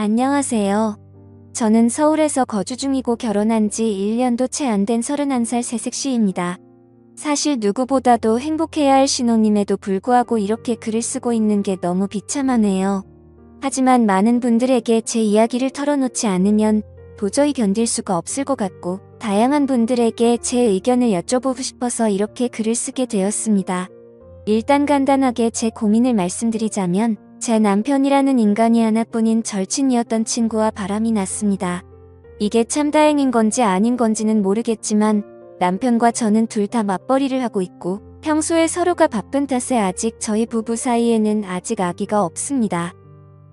안녕하세요. 저는 서울에서 거주 중이고 결혼한 지 1년도 채 안 된 31살 새색시입니다. 사실 누구보다도 행복해야 할 신혼임에도 불구하고 이렇게 글을 쓰고 있는 게 너무 비참하네요. 하지만 많은 분들에게 제 이야기를 털어놓지 않으면 도저히 견딜 수가 없을 것 같고 다양한 분들에게 제 의견을 여쭤보고 싶어서 이렇게 글을 쓰게 되었습니다. 일단 간단하게 제 고민을 말씀드리자면 제 남편이라는 인간이 하나뿐인 절친이었던 친구와 바람이 났습니다. 이게 참 다행인 건지 아닌 건지는 모르겠지만 남편과 저는 둘 다 맞벌이를 하고 있고 평소에 서로가 바쁜 탓에 아직 저희 부부 사이에는 아직 아기가 없습니다.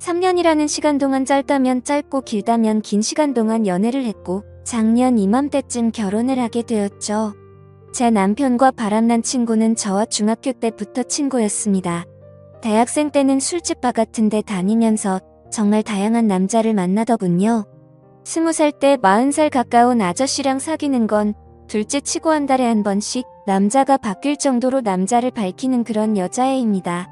3년이라는 시간 동안 짧다면 짧고 길다면 긴 시간 동안 연애를 했고 작년 이맘때쯤 결혼을 하게 되었죠. 제 남편과 바람난 친구는 저와 중학교 때부터 친구였습니다. 대학생 때는 술집 바 같은 데 다니면서 정말 다양한 남자를 만나더군요. 20살 때 40살 가까운 아저씨랑 사귀는 건 둘째 치고 한 달에 한 번씩 남자가 바뀔 정도로 남자를 밝히는 그런 여자애입니다.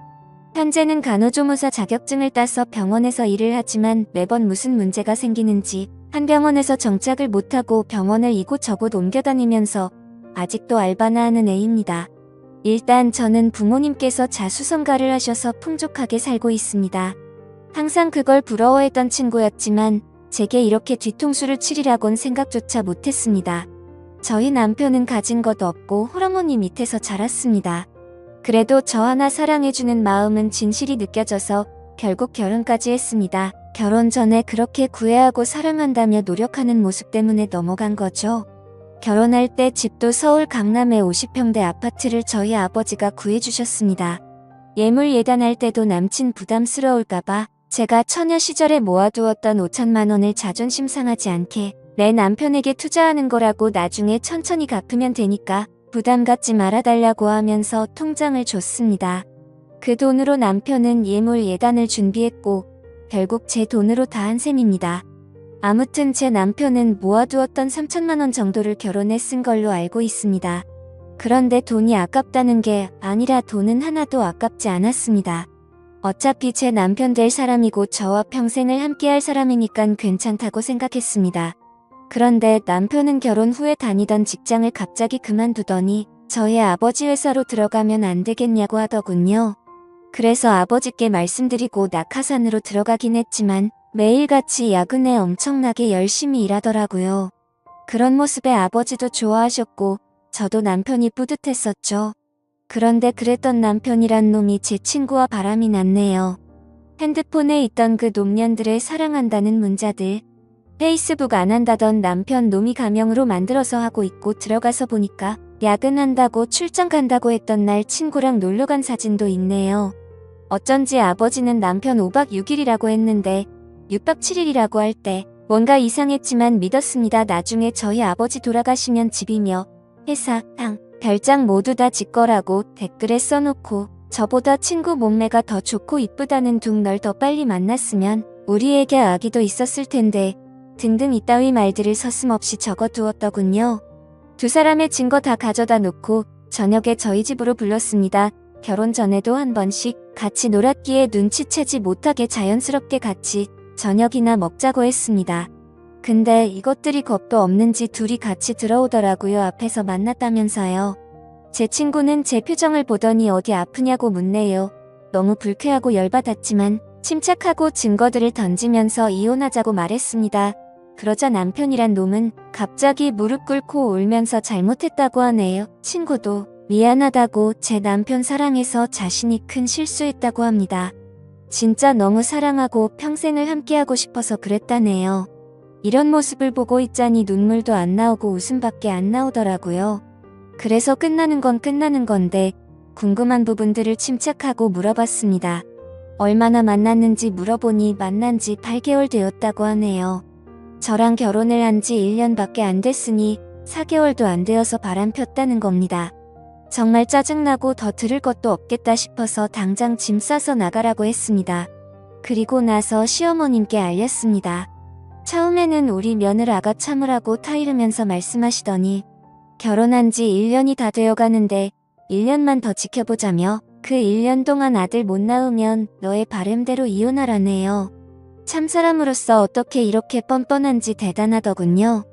현재는 간호조무사 자격증을 따서 병원에서 일을 하지만 매번 무슨 문제가 생기는지 한 병원에서 정착을 못하고 병원을 이곳저곳 옮겨다니면서 아직도 알바나 하는 애입니다. 일단 저는 부모님께서 자수성가를 하셔서 풍족하게 살고 있습니다. 항상 그걸 부러워했던 친구였지만 제게 이렇게 뒤통수를 치리라곤 생각조차 못했습니다. 저희 남편은 가진 것 없고 홀어머니 밑에서 자랐습니다. 그래도 저 하나 사랑해주는 마음은 진실이 느껴져서 결국 결혼까지 했습니다. 결혼 전에 그렇게 구애하고 사랑한다며 노력하는 모습 때문에 넘어간 거죠. 결혼할 때 집도 서울 강남의 50평대 아파트를 저희 아버지가 구해주셨습니다. 예물 예단할 때도 남친 부담스러울까봐 제가 처녀 시절에 모아두었던 5천만 원을 자존심 상하지 않게 내 남편에게 투자하는 거라고 나중에 천천히 갚으면 되니까 부담 갖지 말아달라고 하면서 통장을 줬습니다. 그 돈으로 남편은 예물 예단을 준비했고 결국 제 돈으로 다 한 셈입니다. 아무튼 제 남편은 모아두었던 3천만 원 정도를 결혼에 쓴 걸로 알고 있습니다. 그런데 돈이 아깝다는 게 아니라 돈은 하나도 아깝지 않았습니다. 어차피 제 남편 될 사람이고 저와 평생을 함께할 사람이니깐 괜찮다고 생각했습니다. 그런데 남편은 결혼 후에 다니던 직장을 갑자기 그만두더니 저희 아버지 회사로 들어가면 안 되겠냐고 하더군요. 그래서 아버지께 말씀드리고 낙하산으로 들어가긴 했지만 매일같이 야근에 엄청나게 열심히 일하더라고요. 그런 모습에 아버지도 좋아하셨고 저도 남편이 뿌듯했었죠. 그런데 그랬던 남편이란 놈이 제 친구와 바람이 났네요. 핸드폰에 있던 그 노년들의 사랑한다는 문자들. 페이스북 안 한다던 남편 놈이 가명으로 만들어서 하고 있고 들어가서 보니까 야근한다고 출장 간다고 했던 날 친구랑 놀러간 사진도 있네요. 어쩐지 아버지는 남편 5박 6일이라고 했는데 6박 7일이라고 할 때 뭔가 이상했지만 믿었습니다. 나중에 저희 아버지 돌아가시면 집이며 회사, 방, 별장 모두 다 지 거라고 댓글에 써놓고 저보다 친구 몸매가 더 좋고 이쁘다는 둥 널 더 빨리 만났으면 우리에게 아기도 있었을 텐데 등등 이따위 말들을 서슴없이 적어두었더군요. 두 사람의 증거 다 가져다 놓고 저녁에 저희 집으로 불렀습니다. 결혼 전에도 한 번씩 같이 놀았기에 눈치채지 못하게 자연스럽게 같이 저녁이나 먹자고 했습니다. 근데 이것들이 겁도 없는지 둘이 같이 들어오더라고요. 앞에서 만났다면서요. 제 친구는 제 표정을 보더니 어디 아프냐고 묻네요. 너무 불쾌하고 열받았지만 침착하고 증거들을 던지면서 이혼하자고 말했습니다. 그러자 남편이란 놈은 갑자기 무릎 꿇고 울면서 잘못했다고 하네요. 친구도 미안하다고 제 남편 사랑해서 자신이 큰 실수했다고 합니다. 진짜 너무 사랑하고 평생을 함께하고 싶어서 그랬다네요. 이런 모습을 보고 있자니 눈물도 안 나오고 웃음밖에 안 나오더라고요. 그래서 끝나는 건 끝나는 건데 궁금한 부분들을 침착하고 물어봤습니다. 얼마나 만났는지 물어보니 만난 지 8개월 되었다고 하네요. 저랑 결혼을 한 지 1년밖에 안 됐으니 4개월도 안 되어서 바람 폈다는 겁니다. 정말 짜증나고 더 들을 것도 없겠다 싶어서 당장 짐 싸서 나가라고 했습니다. 그리고 나서 시어머님께 알렸습니다. 처음에는 우리 며느라가 참으라고 타이르면서 말씀하시더니 결혼한 지 1년이 다 되어가는데 1년만 더 지켜보자며 그 1년 동안 아들 못 낳으면 너의 바램대로 이혼하라네요. 참 사람으로서 어떻게 이렇게 뻔뻔한지 대단하더군요.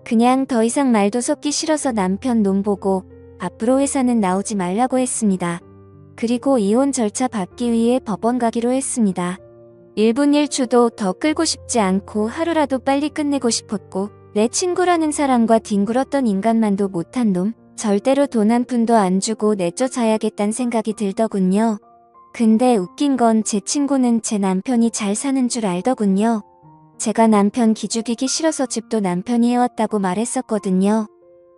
그냥 더 이상 말도 섞기 싫어서 남편 놈 보고 앞으로 회사는 나오지 말라고 했습니다. 그리고 이혼 절차 밟기 위해 법원 가기로 했습니다. 1분 1초도 더 끌고 싶지 않고 하루라도 빨리 끝내고 싶었고 내 친구라는 사람과 뒹굴었던 인간만도 못한 놈, 절대로 돈 한 푼도 안 주고 내쫓아야겠다는 생각이 들더군요. 근데 웃긴 건 제 친구는 제 남편이 잘 사는 줄 알더군요. 제가 남편 기죽이기 싫어서 집도 남편이 해왔다고 말했었거든요.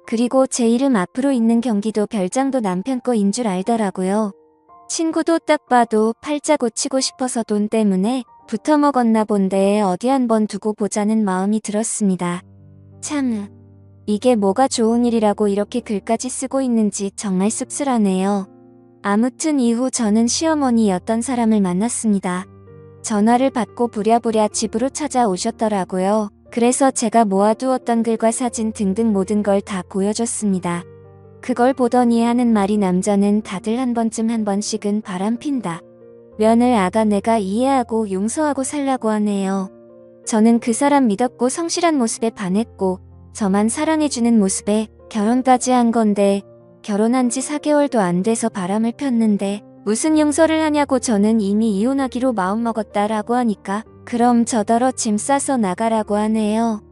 그리고 제 이름 앞으로 있는 경기도 별장도 남편 거인 줄 알더라고요. 친구도 딱 봐도 팔자 고치고 싶어서 돈 때문에 붙어먹었나 본데 어디 한번 두고 보자는 마음이 들었습니다. 참, 이게 뭐가 좋은 일이라고 이렇게 글까지 쓰고 있는지 정말 씁쓸하네요. 아무튼 이후 저는 시어머니였던 사람을 만났습니다. 전화를 받고 부랴부랴 집으로 찾아오셨더라고요. 그래서 제가 모아두었던 글과 사진 등등 모든 걸 다 보여줬습니다. 그걸 보더니 하는 말이 남자는 다들 한 번씩은 바람핀다. 면을 아가 내가 이해하고 용서하고 살라고 하네요. 저는 그 사람 믿었고 성실한 모습에 반했고 저만 사랑해주는 모습에 결혼까지 한 건데 결혼한 지 4개월도 안 돼서 바람을 폈는데 무슨 용서를 하냐고 저는 이미 이혼하기로 마음먹었다라고 하니까 그럼 저더러 짐 싸서 나가라고 하네요.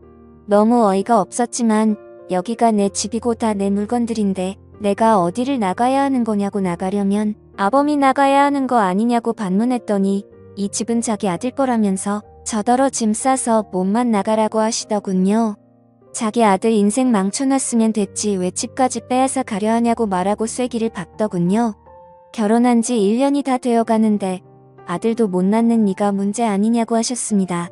너무 어이가 없었지만 여기가 내 집이고 다 내 물건들인데 내가 어디를 나가야 하는 거냐고 나가려면 아범이 나가야 하는 거 아니냐고 반문했더니 이 집은 자기 아들 거라면서 저더러 짐 싸서 몸만 나가라고 하시더군요. 자기 아들 인생 망쳐놨으면 됐지 왜 집까지 빼앗아 가려 하냐고 말하고 쐐기를 박더군요. 결혼한 지 1년이 다 되어가는데 아들도 못 낳는 네가 문제 아니냐고 하셨습니다.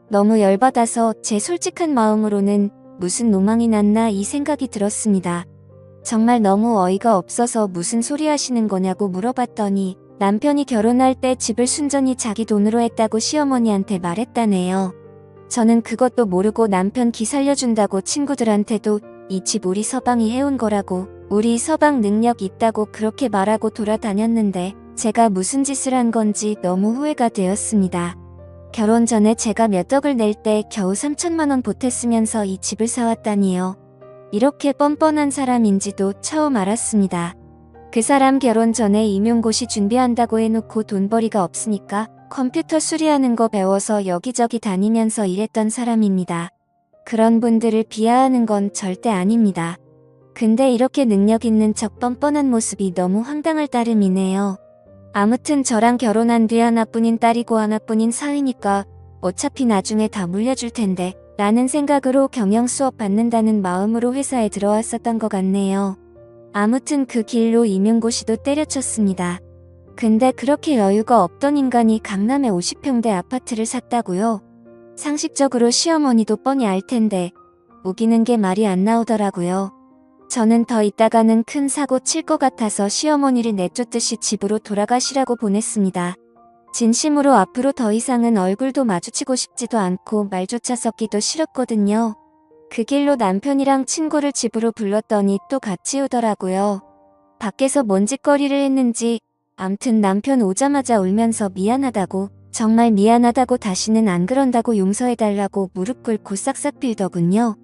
너무 열받아서 제 솔직한 마음으로는 무슨 노망이 났나 이 생각이 들었습니다. 정말 너무 어이가 없어서 무슨 소리 하시는 거냐고 물어봤더니 남편이 결혼할 때 집을 순전히 자기 돈으로 했다고 시어머니한테 말했다네요. 저는 그것도 모르고 남편 기 살려준다고 친구들한테도 이 집 우리 서방이 해온 거라고 우리 서방 능력 있다고 그렇게 말하고 돌아다녔는데 제가 무슨 짓을 한 건지 너무 후회가 되었습니다. 결혼 전에 제가 몇 억을 낼 때 겨우 3천만 원 보탰으면서 이 집을 사왔다니요. 이렇게 뻔뻔한 사람인지도 처음 알았습니다. 그 사람 결혼 전에 임용고시 준비한다고 해놓고 돈벌이가 없으니까 컴퓨터 수리하는 거 배워서 여기저기 다니면서 일했던 사람입니다. 그런 분들을 비하하는 건 절대 아닙니다. 근데 이렇게 능력 있는 척 뻔뻔한 모습이 너무 황당할 따름이네요. 아무튼 저랑 결혼한 뒤 하나뿐인 딸이고 하나뿐인 사위니까 어차피 나중에 다 물려줄 텐데 라는 생각으로 경영 수업 받는다는 마음으로 회사에 들어왔었던 것 같네요. 아무튼 그 길로 임용고시도 때려쳤습니다. 근데 그렇게 여유가 없던 인간이 강남에 50평대 아파트를 샀다고요? 상식적으로 시어머니도 뻔히 알 텐데 우기는 게 말이 안 나오더라고요. 저는 더 있다가는 큰 사고 칠 것 같아서 시어머니를 내쫓듯이 집으로 돌아가시라고 보냈습니다. 진심으로 앞으로 더 이상은 얼굴도 마주치고 싶지도 않고 말조차 섞기도 싫었거든요. 그 길로 남편이랑 친구를 집으로 불렀더니 또 같이 오더라고요. 밖에서 뭔 짓거리를 했는지 암튼 남편 오자마자 울면서 미안하다고 정말 미안하다고 다시는 안 그런다고 용서해달라고 무릎 꿇고 싹싹 빌더군요.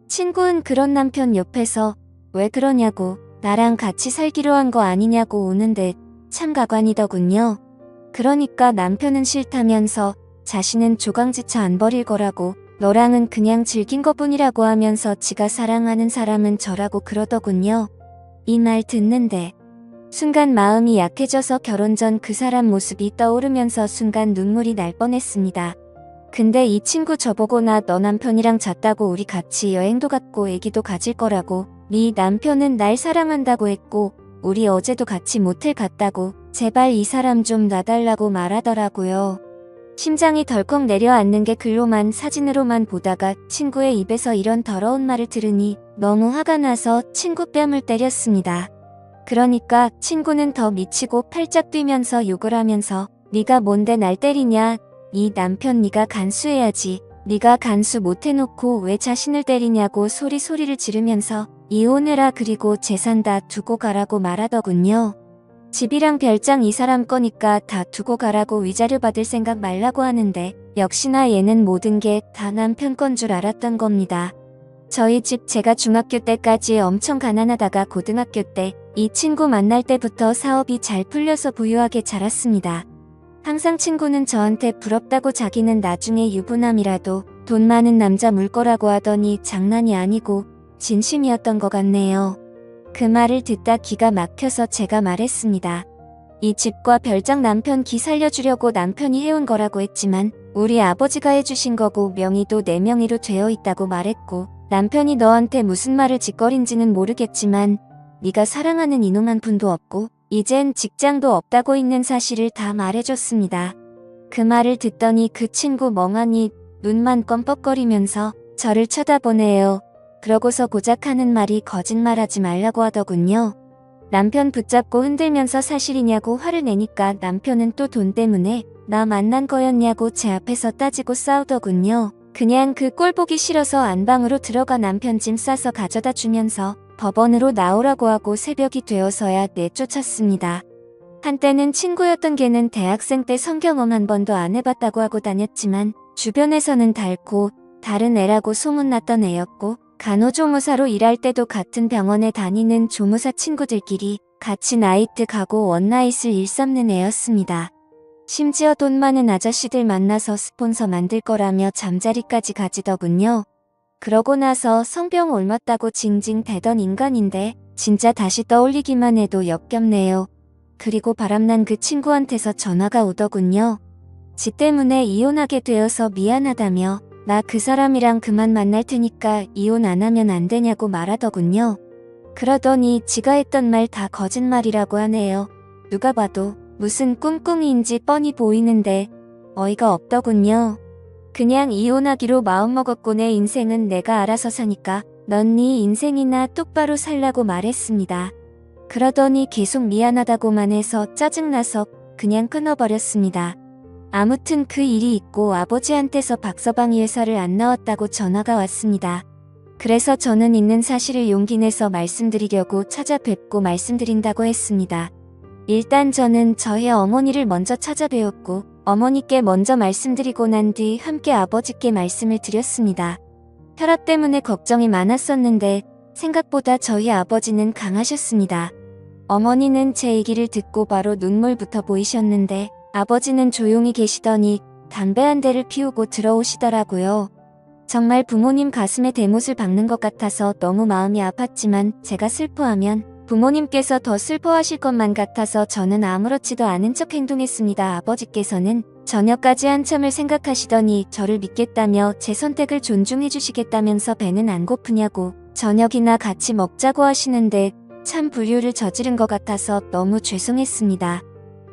친구는 그런 남편 옆에서 왜 그러냐고 나랑 같이 살기로 한 거 아니냐고 우는데 참 가관이더군요. 그러니까 남편은 싫다면서 자신은 조강지처 안 버릴 거라고 너랑은 그냥 즐긴 것뿐이라고 하면서 지가 사랑하는 사람은 저라고 그러더군요. 이 말 듣는데 순간 마음이 약해져서 결혼 전 그 사람 모습이 떠오르면서 순간 눈물이 날 뻔했습니다. 근데 이 친구 저보고 나 너 남편이랑 잤다고 우리 같이 여행도 갔고 애기도 가질 거라고 네 남편은 날 사랑한다고 했고 우리 어제도 같이 모텔 갔다고 제발 이 사람 좀 놔달라고 말하더라고요. 심장이 덜컥 내려앉는 게 글로만 사진으로만 보다가 친구의 입에서 이런 더러운 말을 들으니 너무 화가 나서 친구 뺨을 때렸습니다. 그러니까 친구는 더 미치고 팔짝 뛰면서 욕을 하면서 네가 뭔데 날 때리냐? 네 남편 네가 간수해야지. 네가 간수 못해놓고 왜 자신을 때리냐고 소리를 지르면서 이혼해라 그리고 재산 다 두고 가라고 말하더군요. 집이랑 별장 이 사람 거니까 다 두고 가라고 위자료 받을 생각 말라고 하는데 역시나 얘는 모든 게 다 남편 건 줄 알았던 겁니다. 저희 집 제가 중학교 때까지 엄청 가난하다가 고등학교 때 이 친구 만날 때부터 사업이 잘 풀려서 부유하게 자랐습니다. 항상 친구는 저한테 부럽다고 자기는 나중에 유부남이라도 돈 많은 남자 물 거라고 하더니 장난이 아니고 진심이었던 것 같네요. 그 말을 듣다 기가 막혀서 제가 말했습니다. 이 집과 별장 남편 기 살려주려고 남편이 해온 거라고 했지만 우리 아버지가 해주신 거고 명의도 내 명의로 되어 있다고 말했고 남편이 너한테 무슨 말을 짓거린지는 모르겠지만 네가 사랑하는 이놈 한 푼도 없고 이젠 직장도 없다고 있는 사실을 다 말해줬습니다. 그 말을 듣더니 그 친구 멍하니 눈만 껌뻑거리면서 저를 쳐다보네요. 그러고서 고작 하는 말이 거짓말하지 말라고 하더군요. 남편 붙잡고 흔들면서 사실이냐고 화를 내니까 남편은 또 돈 때문에 나 만난 거였냐고 제 앞에서 따지고 싸우더군요. 그냥 그 꼴 보기 싫어서 안방으로 들어가 남편 짐 싸서 가져다 주면서 법원으로 나오라고 하고 새벽이 되어서야 내쫓았습니다. 한때는 친구였던 걔는 대학생 때 성경험 한 번도 안 해봤다고 하고 다녔지만 주변에서는 닳고 다른 애라고 소문났던 애였고 간호조무사로 일할 때도 같은 병원에 다니는 조무사 친구들끼리 같이 나이트 가고 원나잇을 일삼는 애였습니다. 심지어 돈 많은 아저씨들 만나서 스폰서 만들 거라며 잠자리까지 가지더군요. 그러고 나서 성병 옮았다고 징징 대던 인간인데 진짜 다시 떠올리기만 해도 역겹네요. 그리고 바람난 그 친구한테서 전화가 오더군요. 지 때문에 이혼하게 되어서 미안하다며 나 그 사람이랑 그만 만날 테니까 이혼 안 하면 안 되냐고 말하더군요. 그러더니 지가 했던 말 다 거짓말이라고 하네요. 누가 봐도 무슨 꿍꿍이인지 뻔히 보이는데 어이가 없더군요. 그냥 이혼하기로 마음먹었고 내 인생은 내가 알아서 사니까 넌 네 인생이나 똑바로 살라고 말했습니다. 그러더니 계속 미안하다고만 해서 짜증나서 그냥 끊어버렸습니다. 아무튼 그 일이 있고 아버지한테서 박서방이 회사를 안 나왔다고 전화가 왔습니다. 그래서 저는 있는 사실을 용기 내서 말씀드리려고 찾아뵙고 말씀드린다고 했습니다. 일단 저는 저희 어머니를 먼저 찾아뵈었고 어머니께 먼저 말씀드리고 난 뒤 함께 아버지께 말씀을 드렸습니다. 혈압 때문에 걱정이 많았었는데 생각보다 저희 아버지는 강하셨습니다. 어머니는 제 얘기를 듣고 바로 눈물부터 보이셨는데 아버지는 조용히 계시더니 담배 한 대를 피우고 들어오시더라고요. 정말 부모님 가슴에 대못을 박는 것 같아서 너무 마음이 아팠지만 제가 슬퍼하면 부모님께서 더 슬퍼하실 것만 같아서 저는 아무렇지도 않은 척 행동했습니다. 아버지께서는 저녁까지 한참을 생각하시더니 저를 믿겠다며 제 선택을 존중해 주시겠다면서 배는 안 고프냐고 저녁이나 같이 먹자고 하시는데 참 불효를 저지른 것 같아서 너무 죄송했습니다.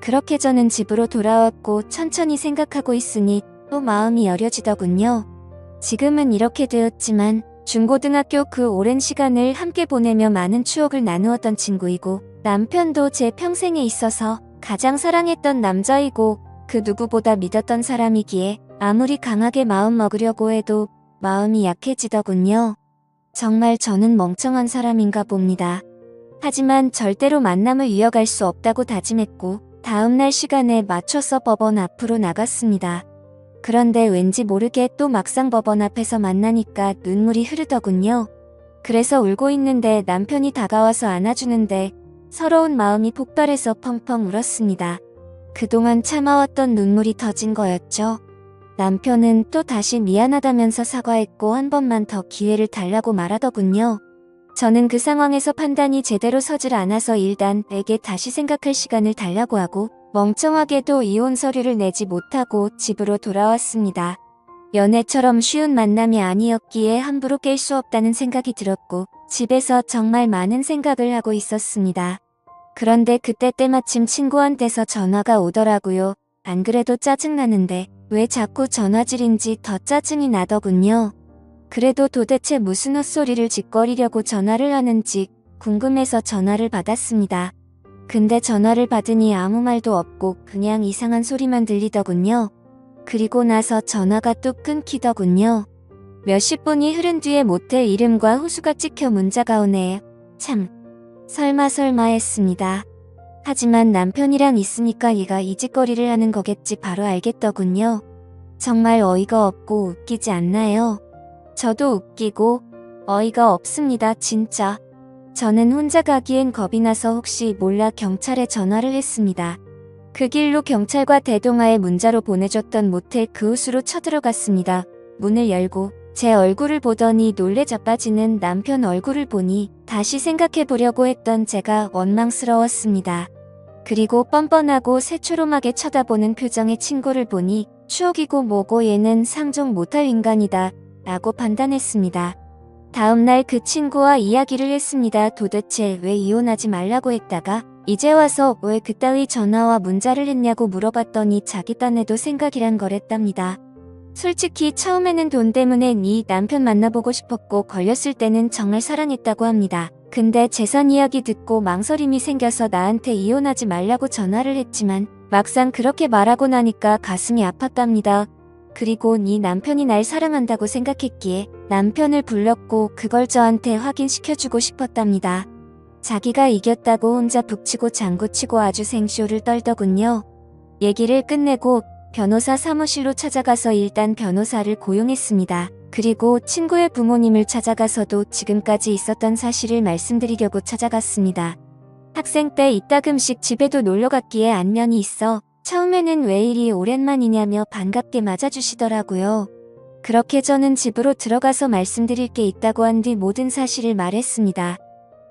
그렇게 저는 집으로 돌아왔고 천천히 생각하고 있으니 또 마음이 여려지더군요. 지금은 이렇게 되었지만 중고등학교 그 오랜 시간을 함께 보내며 많은 추억을 나누었던 친구이고 남편도 제 평생에 있어서 가장 사랑했던 남자이고 그 누구보다 믿었던 사람이기에 아무리 강하게 마음 먹으려고 해도 마음이 약해지더군요. 정말 저는 멍청한 사람인가 봅니다. 하지만 절대로 만남을 이어갈 수 없다고 다짐했고 다음날 시간에 맞춰서 법원 앞으로 나갔습니다. 그런데 왠지 모르게 또 막상 법원 앞에서 만나니까 눈물이 흐르더군요. 그래서 울고 있는데 남편이 다가와서 안아주는데 서러운 마음이 폭발해서 펑펑 울었습니다. 그동안 참아왔던 눈물이 터진 거였죠. 남편은 또 다시 미안하다면서 사과했고 한 번만 더 기회를 달라고 말하더군요. 저는 그 상황에서 판단이 제대로 서질 않아서 일단에게 다시 생각할 시간을 달라고 하고 멍청하게도 이혼 서류를 내지 못하고 집으로 돌아왔습니다. 연애처럼 쉬운 만남이 아니었기에 함부로 깰 수 없다는 생각이 들었고 집에서 정말 많은 생각을 하고 있었습니다. 그런데 그때 때마침 친구한테서 전화가 오더라고요. 안 그래도 짜증나는데 왜 자꾸 전화질인지 더 짜증이 나더군요. 그래도 도대체 무슨 헛소리를 짓거리려고 전화를 하는지 궁금해서 전화를 받았습니다. 근데 전화를 받으니 아무 말도 없고 그냥 이상한 소리만 들리더군요. 그리고 나서 전화가 뚝 끊기더군요. 몇십 분이 흐른 뒤에 모텔 이름과 호수가 찍혀 문자가 오네. 참, 설마 했습니다. 하지만 남편이랑 있으니까 얘가 이 짓거리를 하는 거겠지 바로 알겠더군요. 정말 어이가 없고 웃기지 않나요? 저도 웃기고 어이가 없습니다, 진짜. 저는 혼자 가기엔 겁이 나서 혹시 몰라 경찰에 전화를 했습니다. 그 길로 경찰과 대동하에 문자로 보내줬던 모텔 그 호수로 쳐들어갔습니다. 문을 열고 제 얼굴을 보더니 놀래 자빠지는 남편 얼굴을 보니 다시 생각해보려고 했던 제가 원망스러웠습니다. 그리고 뻔뻔하고 새초롬하게 쳐다보는 표정의 친구를 보니 추억이고 뭐고 얘는 상종 못할 인간이다 라고 판단했습니다. 다음날 그 친구와 이야기를 했습니다. 도대체 왜 이혼하지 말라고 했다가 이제 와서 왜 그따위 전화와 문자를 했냐고 물어봤더니 자기 딴에도 생각이란 거랬답니다. 솔직히 처음에는 돈 때문에 네 남편 만나보고 싶었고 걸렸을 때는 정말 사랑했다고 합니다. 근데 재산 이야기 듣고 망설임이 생겨서 나한테 이혼하지 말라고 전화를 했지만 막상 그렇게 말하고 나니까 가슴이 아팠답니다. 그리고 네 남편이 날 사랑한다고 생각했기에 남편을 불렀고 그걸 저한테 확인시켜주고 싶었답니다. 자기가 이겼다고 혼자 북치고 장구치고 아주 생쇼를 떨더군요. 얘기를 끝내고 변호사 사무실로 찾아가서 일단 변호사를 고용했습니다. 그리고 친구의 부모님을 찾아가서도 지금까지 있었던 사실을 말씀드리려고 찾아갔습니다. 학생 때 이따금씩 집에도 놀러 갔기에 안면이 있어 처음에는 왜 이리 오랜만이냐며 반갑게 맞아주시더라고요. 그렇게 저는 집으로 들어가서 말씀드릴 게 있다고 한 뒤 모든 사실을 말했습니다.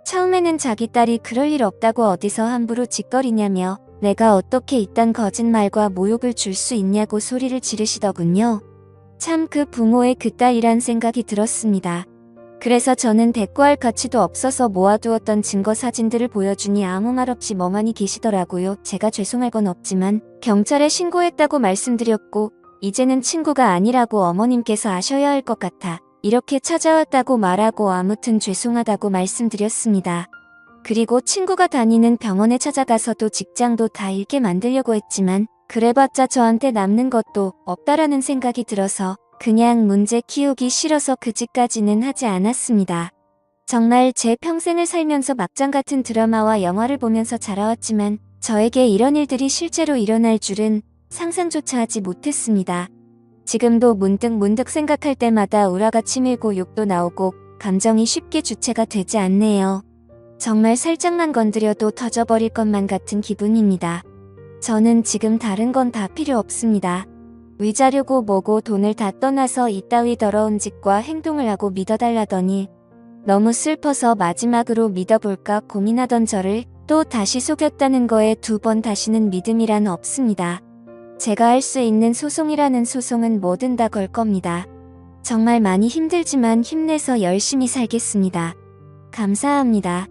처음에는 자기 딸이 그럴 일 없다고 어디서 함부로 짓거리냐며 내가 어떻게 이딴 거짓말과 모욕을 줄 수 있냐고 소리를 지르시더군요. 참 그 부모의 그 딸이란 생각이 들었습니다. 그래서 저는 대꾸할 가치도 없어서 모아두었던 증거 사진들을 보여주니 아무 말 없이 멍하니 계시더라고요. 제가 죄송할 건 없지만 경찰에 신고했다고 말씀드렸고 이제는 친구가 아니라고 어머님께서 아셔야 할 것 같아 이렇게 찾아왔다고 말하고 아무튼 죄송하다고 말씀드렸습니다. 그리고 친구가 다니는 병원에 찾아가서도 직장도 다 잃게 만들려고 했지만 그래봤자 저한테 남는 것도 없다라는 생각이 들어서 그냥 문제 키우기 싫어서 그 짓까지는 하지 않았습니다. 정말 제 평생을 살면서 막장 같은 드라마와 영화를 보면서 자라왔지만 저에게 이런 일들이 실제로 일어날 줄은 상상조차 하지 못했습니다. 지금도 문득 생각할 때마다 우라가 치밀고 욕도 나오고 감정이 쉽게 주체가 되지 않네요. 정말 살짝만 건드려도 터져버릴 것만 같은 기분입니다. 저는 지금 다른 건 다 필요 없습니다. 위자료고 뭐고 돈을 다 떠나서 이따위 더러운 짓과 행동을 하고 믿어달라더니 너무 슬퍼서 마지막으로 믿어볼까 고민하던 저를 또 다시 속였다는 거에 2번 다시는 믿음이란 없습니다. 제가 할 수 있는 소송이라는 소송은 뭐든 다 걸 겁니다. 정말 많이 힘들지만 힘내서 열심히 살겠습니다. 감사합니다.